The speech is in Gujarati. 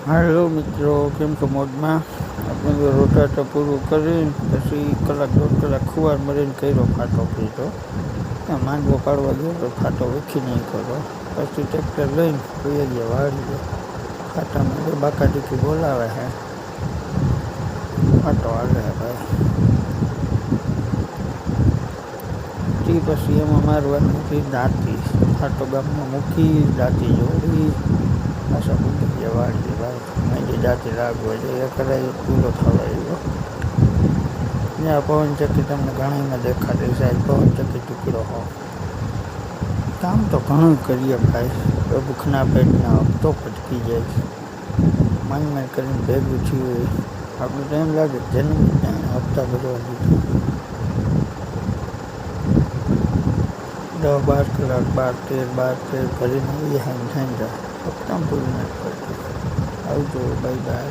હાલો મિત્રો, કેમ છો? મોજમાં. આપણે તો રોટાટા પૂરું કરીને પછી કલાક દોઢ કલાક ખુવાર મરીને કર્યો ફાટો પીધો. માંડવો પાડવા ગયો તો ફાટો વીખી નાખ્યો હતો. પછી ટ્રેક્ટર લઈને કોઈ ગયા વાળીએ ફાટામાં બાકાટીકી બોલાવે છે. ફાટો હાલે છે ભાઈ. તે પછી એમાં મારવાનું હતી દાંતી. ફાટો ગામમાં મૂકી દાંતી જોડી પાછા મૂકી ગયા વાળીએ ભાઈ. મેં જે દાંતી લાગવા જોઈએ કરાય પૂરો થવા આવ્યો. ત્યાં પવનચક્કી તમને ઘણીમાં દેખાતી સાહેબ, પવનચક્કી ટુકડો હો. કામ તો ઘણું કરીએ ભાઈ, ભૂખના પેટના હપ્તો પટકી જાય. માંડ કરીને ભેગું થયું આપણે તો એમ લાગે જન્મ હપ્તા ભરવા દીધા. 10-12 કલાક 12-13 ભરીને આવીએ હપ્તા પૂરી નથી પડતી. આવજો, બાય બાય.